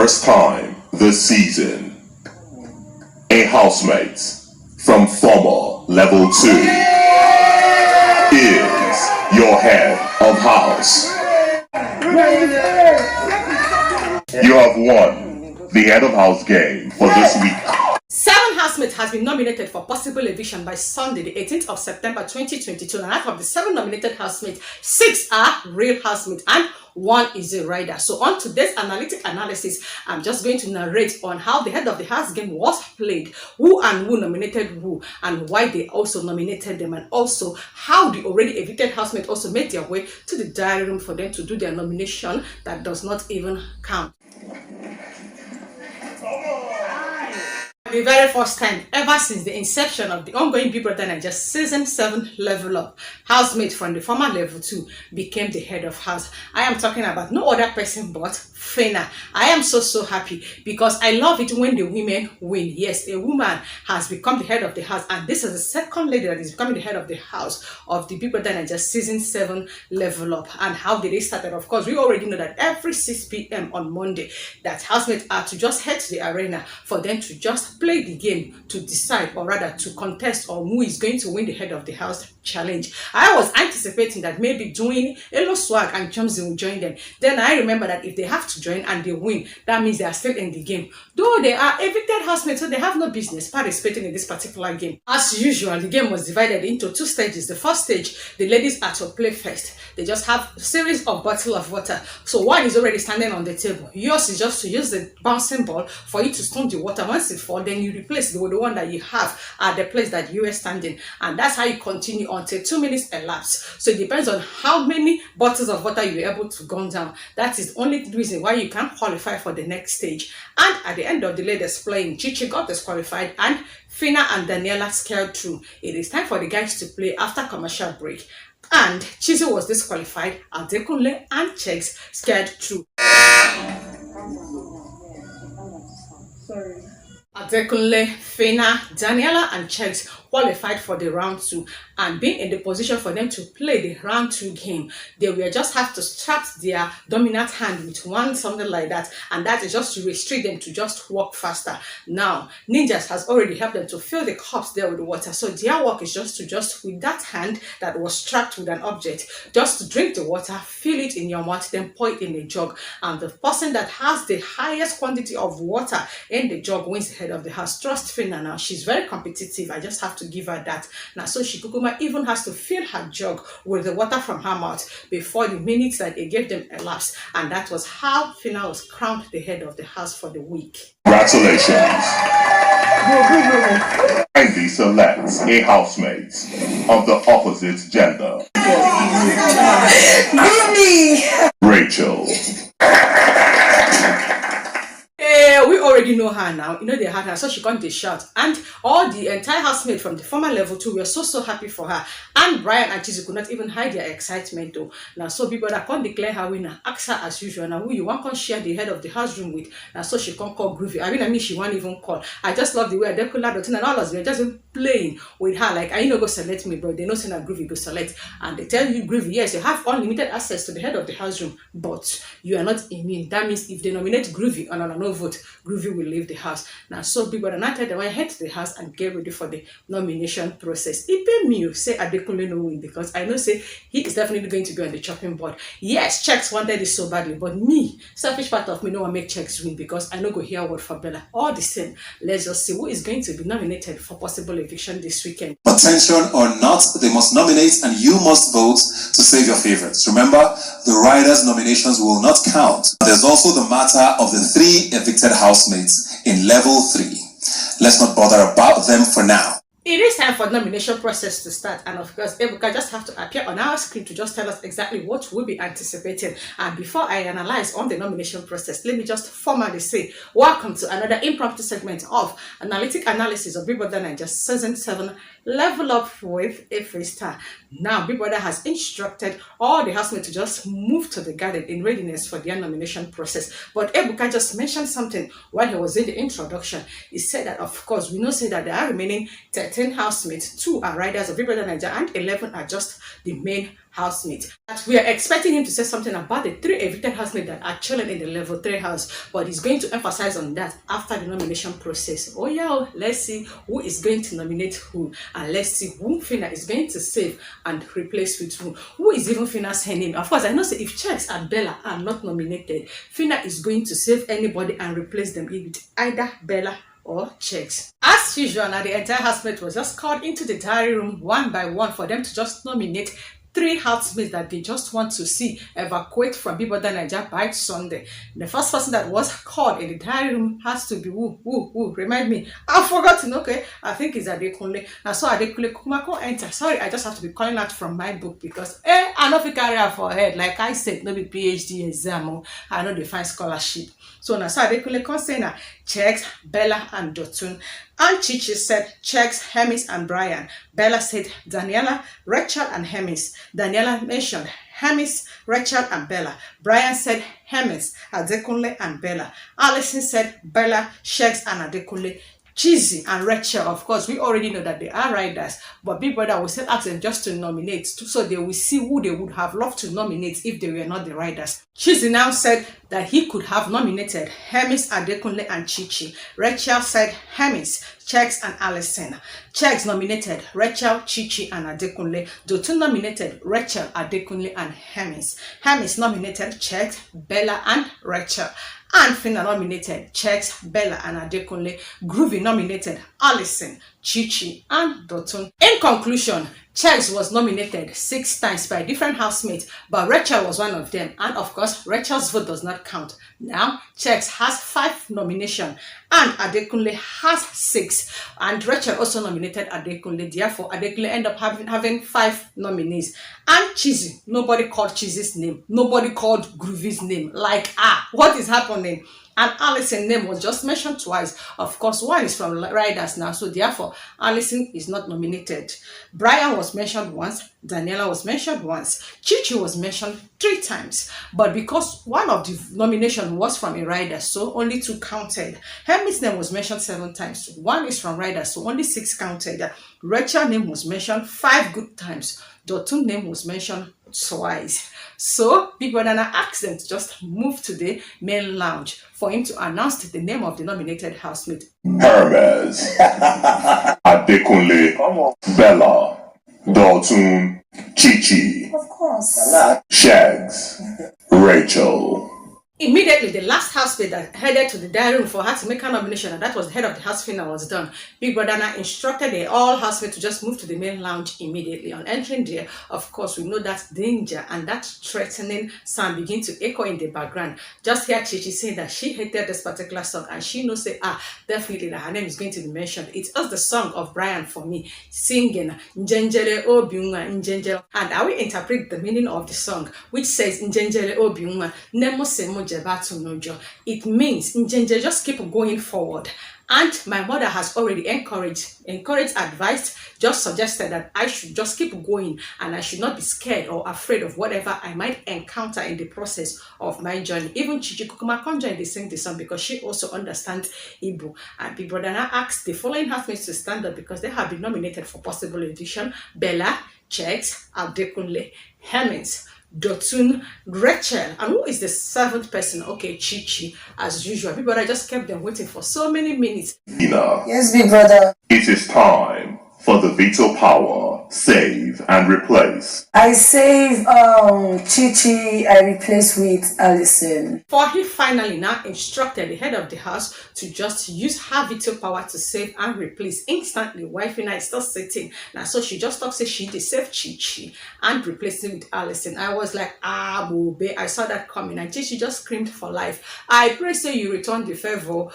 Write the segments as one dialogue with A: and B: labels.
A: first time this season, a housemate from former level 2 is your head of house. You have won the head of house game for this week.
B: 7 housemates has been nominated for possible eviction by Sunday, the 18th of September 2022. And out of the 7 nominated housemates, 6 are real housemates and 1 is a rider. So on today's analytic analysis, I'm just going to narrate on how the head of the house game was played, who and who nominated who, and why they also nominated them, and also how the already evicted housemates also made their way to the diary room for them to do their nomination that does not even count. The very first time ever since the inception of the ongoing bbnaija season 7 level up, housemate from the former level 2 became the head of house. I am talking about no other person but Phyna. I am so happy because I love it when the women win. Yes, a woman has become the head of the house, and this is the second lady that is becoming the head of the house of the bbnaija season 7 level up. And how did it start? Of course, we already know that every 6 p.m. on Monday that housemates are to just head to the arena for them to just play the game to decide, or rather to contest on who is going to win the head of the house challenge. I was anticipating that maybe Doyin, Elo Swag and Chumzi will join them. Then I remember that if they have to join and they win, that means they are still in the game. Though they are evicted housemates, so they have no business participating in this particular game. As usual, the game was divided into 2 stages. The first stage, the ladies are to play first. They just have a series of bottles of water. So one is already standing on the table. Yours is just to use the bouncing ball for you to stone the water. Once it falls, then you replace the one that you have at the place that you are standing. And that's how you continue until 2 minutes elapse. So it depends on how many bottles of water you are able to gun down. That is the only reason why you can qualify for the next stage. And at the end of the ladies playing, Chichi got disqualified and Phyna and Daniela scared through. It is time for the guys to play after commercial break. And Chichi was disqualified, and Adekunle and Sheggz scared through. Sorry. Adekunle, Phyna, Daniela and Sheggz qualified for the round 2 and being in the position for them to play the round 2 game. They will just have to strap their dominant hand with one, something like that, and that is just to restrict them to just walk faster. Now, Ninjas has already helped them to fill the cups there with water, so their work is just with that hand that was strapped with an object, just to drink the water, fill it in your mouth, then pour it in a jug, and the person that has the highest quantity of water in the jug wins the head of the house. Trust Phyna now, she's very competitive. I just have to give her that. Now, so she even has to fill her jug with the water from her mouth before the minutes that they gave them elapsed, and that was how Phyna was crowned the head of the house for the week.
A: Congratulations. Kindly select a housemate of the opposite gender. Rachel.
B: We already know her now. You know they had her, so she got the shout. And all the entire housemate from the former level 2 were so happy for her. And Brian and Chizu could not even hide their excitement though. Now so people that can't declare her winner, ask her as usual. Now who you want to share the head of the house room with? Now so she can't call Groovy. I mean she won't even call. I just love the way Adekunle and all of us were just playing with her. Like, I go select me, but they know saying that Groovy go select. And they tell you, Groovy, yes, you have unlimited access to the head of the house room, but you are not immune. That means if they nominate Groovy on a no vote, Groovy will leave the house. Now, so big brother, now tell them I head to the house and get ready for the nomination process. It pay me, say Adekunle no win, because I know say he is definitely going to be on the chopping board. Yes, Sheggz wanted it so badly, but me, selfish part of me, no one make Sheggz win because I know go hear word for Bella. All the same, let's just see who is going to be nominated for possible eviction this weekend.
C: Attention or not, they must nominate and you must vote to save your favorites. Remember, the riders' nominations will not count. There's also the matter of the 3 evicted housemates in level 3. Let's not bother about them for now.
B: It is time for the nomination process to start, and of course, EBUKA just have to appear on our screen to just tell us exactly what we'll be anticipating. And before I analyze on the nomination process, let me just formally say, welcome to another impromptu segment of Analytic Analysis of bbnaija Season 7 Level Up with a Freestar. Now, Big Brother has instructed all the housemates to just move to the garden in readiness for their nomination process. But EBUKA just mentioned something while he was in the introduction. He said that, of course, we know say that there are remaining 13 housemates, 2 are riders of bbnaija and 11 are just the main housemate. But we are expecting him to say something about the 3 evicted housemates that are chilling in the level 3 house, but he's going to emphasize on that after the nomination process. Oh yeah, let's see who is going to nominate who, and let's see who Phyna is going to save and replace with who is even Phyna's her name. Of course, I know say if Sheggz and Bella are not nominated, Phyna is going to save anybody and replace them with either Bella or Sheggz. As usual, now the entire housemate was just called into the diary room one by one for them to just nominate 3 housemates that they just want to see evacuate from bbnaija by Sunday. The first person that was called in the diary room has to be who? Remind me. I've forgotten. Okay, I think it's Adekunle. Now, so Adekunle Kumako enter. Sorry, I just have to be calling out from my book because I know if you carry her for head. Like I said, no be PhD exam. I know they find scholarship. So now, so Adekunle consider Sheggz, Bella, and Dotun. And Chichi said Sheggz, Hermes, and Brian. Bella said Daniela, Rachel, and Hermes. Daniela mentioned Hermes, Rachel, and Bella. Brian said Hermes, Adekunle, and Bella. Alison said Bella, Sheggz, and Adekunle. Cheesy and Rachel, of course, we already know that they are riders, but Big Brother will still ask them just to nominate, so they will see who they would have loved to nominate if they were not the riders. Cheesy now said that he could have nominated Hermes, Adekunle, and Chichi. Rachel said Hermes, Sheggz, and Alison. Sheggz nominated Rachel, Chichi, and Adekunle. Dotun nominated Rachel, Adekunle, and Hermes. Hermes nominated Sheggz, Bella, and Rachel. And Phyna nominated Sheggz, Bella, and Adekunle. Groovy nominated Alison, Chichi, and Dotun. In conclusion, Sheggz was nominated 6 times by different housemates, but Rachel was one of them. And of course, Rachel's vote does not count. Now, Sheggz has 5 nominations and Adekunle has 6. And Rachel also nominated Adekunle. Therefore, Adekunle ended up having 5 nominees. And Cheesy, nobody called Cheesy's name. Nobody called Groovy's name. Like, what is happening? And Alison's name was just mentioned twice. Of course, one is from Riders now, so therefore, Alison is not nominated. Brian was mentioned once. Daniela was mentioned once. Chichi was mentioned 3 times. But because one of the nominations was from a rider, so only 2 counted. Hermes' name was mentioned 7 times. 1 is from Riders, so only 6 counted. Rachel's name was mentioned 5 good times. Dotun's name was mentioned twice. So Big Brother asked them to just move to the main lounge for him to announce the name of the nominated housemate.
A: Hermes, Adekunle, Bella, Dotun, Chichi,
D: Of course.
A: Sheggz, Rachel.
B: Immediately, the last housemate that headed to the diary room for her to make her nomination, and that was the head of the house, Phyna, was done. Big Brother instructed all housemates to just move to the main lounge immediately. On entering there, of course, we know that danger and that threatening sound begin to echo in the background. Just hear Chichi saying that she hated this particular song, and she knows say, definitely that her name is going to be mentioned. It's just the song of Brian for me, singing Njenjele Obiunwa Njenjele. And I will interpret the meaning of the song, which says Njenjele Obiunwa Nemo Semo. It means Njenje, just keep going forward. And my mother has already encouraged, advised, just suggested that I should just keep going and I should not be scared or afraid of whatever I might encounter in the process of my journey. Even Chichi Kukuma Konja, they sing the song because she also understands Igbo. And Big Brother now asked the following housemates to stand up because they have been nominated for possible eviction: Bella, Sheggz, Adekunle, Hermes, Dotun, Rachel, and who is the 7th person? Okay, Chichi, as usual. Big Brother just kept them waiting for so many minutes.
A: Phyna,
D: Yes, Big Brother.
A: it is time for the veto power, save and replace.
D: I save Chichi, I replace with Alison.
B: For he finally now instructed the head of the house to just use her veto power to save and replace instantly while Phyna is still sitting. Now, so she just talks, say she did save Chichi and replaced him with Alison. I was like, Bobe, I saw that coming. And Chichi just screamed for life. I pray say you return the favor.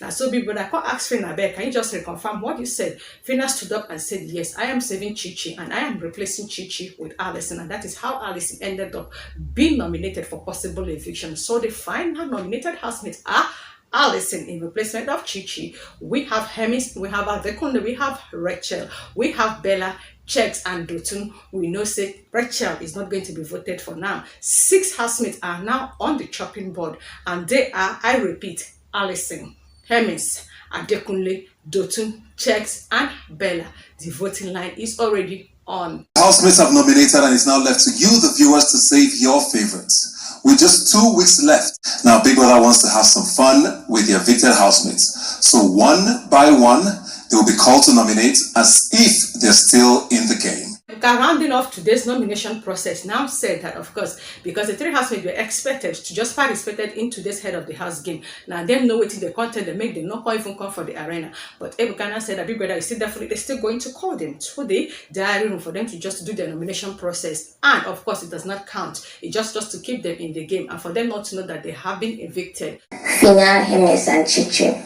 B: Now, so Big Brother asked Phyna, can you just reconfirm what you said? Phyna stood up and said, yes, I am saving Chichi and I am replacing Chichi with Alison, and that is how Alison ended up being nominated for possible eviction. So the final nominated housemates are Alison in replacement of Chichi. We have Hermes, we have Adekunle, we have Rachel, we have Bella, Sheggz, and Dotun. We know say Rachel is not going to be voted for now. 6 housemates are now on the chopping board, and they are, I repeat, Alison, Hermes, Adekunle, Dotun, Sheggz, and Bella. The voting line is already on.
C: Housemates have nominated, and it's now left to you, the viewers, to save your favorites. With just 2 weeks left, now Big Brother wants to have some fun with the evicted housemates. So one by one, they will be called to nominate as if they're still in the game.
B: Rounding off today's nomination process, now said that, of course, because the 3 housemates were expected to just participate in today's head of the house game. Now, them know what the content they make, them not even come for the arena. But EBUKA said that Big Brother is still definitely still going to call them to the diary room for them to just do the nomination process. And of course, it does not count. It's just to keep them in the game and for them not to know that they have been evicted.
E: Phyna, Sheggz, and Chichi.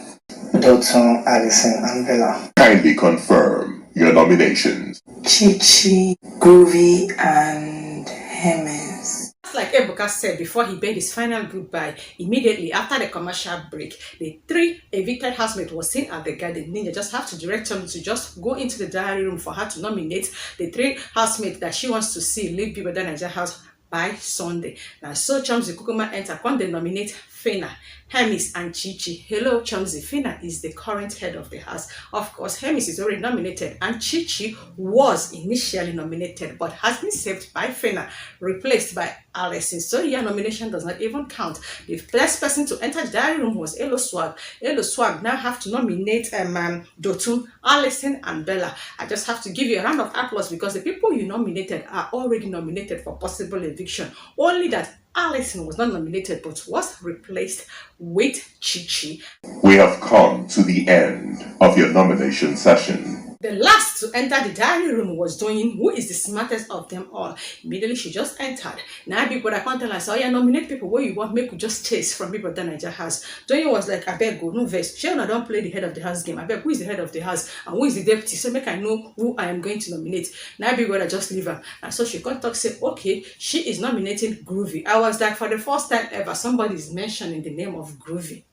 F: Doyin, Allison, and Bella.
A: Kindly confirm your nominations.
D: Chichi, GROOVY, and Sheggz.
B: Like EBUKA said before he bade his final goodbye, immediately after the commercial break, the 3 evicted housemates was seen at the garden. Ninja just have to direct him to just go into the diary room for her to nominate the 3 housemates that she wants to see leave bbnaija house by Sunday. Now, so Chumsy Kukuma enter, when they nominate Phyna, Sheggz, and Chichi. Hello, Chumsy. Phyna is the current head of the house. Of course, Sheggz is already nominated, and Chichi was initially nominated, but has been saved by Phyna, replaced by Allison. So your nomination does not even count. The first person to enter the diary room was Elo Swag. Elo Swag now have to nominate Doyin, Allison, and Bella. I just have to give you a round of applause because the people you nominated are already nominated for possible eviction. Only that Allison was not nominated but was replaced with Chichi.
A: We have come to the end of your nomination session.
B: The last to enter the diary room was Doyin, who is the smartest of them all. Immediately she just entered. Now Big Brother can't tell us, oh yeah, nominate people where you want, make you just chase from bbnaija house. Doyin was like, I beg go, no verse. Sheona don't play the head of the house game. I beg, who is the head of the house and who is the deputy? So make I know who I am going to nominate. Now Big Brother just leave her. And so she can't talk, say, okay, she is nominating GROOVY. I was like, for the first time ever, somebody is mentioning the name of GROOVY.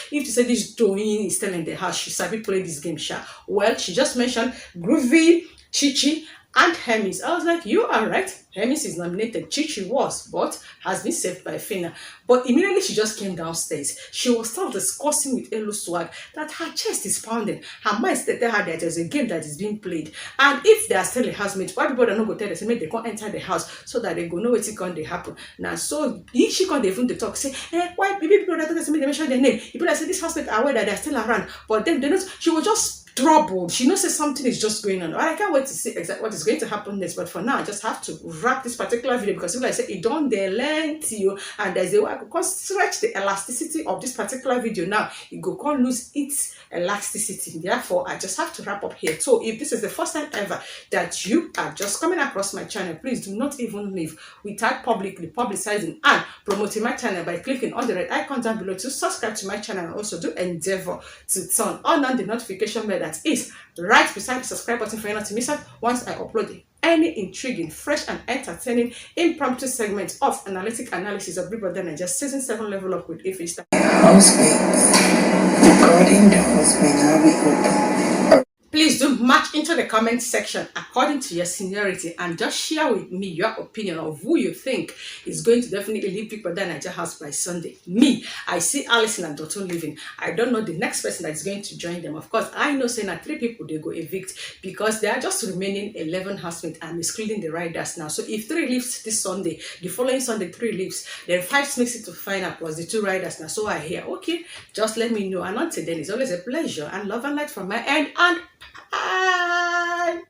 B: If you say this Doyin is still in the house, she sabi play this game, sha. Well, she just mentioned GROOVY, Chichi, and Sheggz. I was like, you are right. Sheggz is nominated. Chichi was, but has been saved by Phyna. But immediately she just came downstairs. She was still discussing with Elo Swag that her chest is pounding. Her mind said her that there's a game that is being played. And if they are still a housemate, why people don't go tell them, make they can't enter the house so that they go know what's going to happen. Now, so if she can't even talk, say, why people don't tell them, they mention their name. People that say this housemate are aware that they're still around. But then they not, she was just troubled. She knows that something is just going on. I can't wait to see exactly what is going to happen next. But for now, I just have to wrap this particular video because like I said, it don't they learn to you, and there's a way I could stretch the elasticity of this particular video. Now it go can't lose its elasticity. Therefore, I just have to wrap up here. So if this is the first time ever that you are just coming across my channel, please do not even leave without publicly publicizing and promoting my channel by clicking on the red icon down below to subscribe to my channel, and also do endeavor to turn on the notification bell that is right beside the subscribe button for you not to miss out once I upload any intriguing, fresh, and entertaining impromptu segments of analytic analysis of bbnaija season 7 level up with EVICTED.
F: Housemates. Regarding the husband, are we open?
B: Please do match into the comment section according to your seniority and just share with me your opinion of who you think is going to definitely leave bbnaija house by Sunday. Me, I see Allison and Doyin leaving. I don't know the next person that is going to join them. Of course, I know saying that 3 people they go evict because they are just remaining 11 housemates and excluding the riders now. So if 3 leaves this Sunday, the following Sunday 3 leaves, then 5 makes it to Phyna plus the 2 riders now. So I hear, okay, just let me know. And until then, it's always a pleasure and love and light from my end, and bye.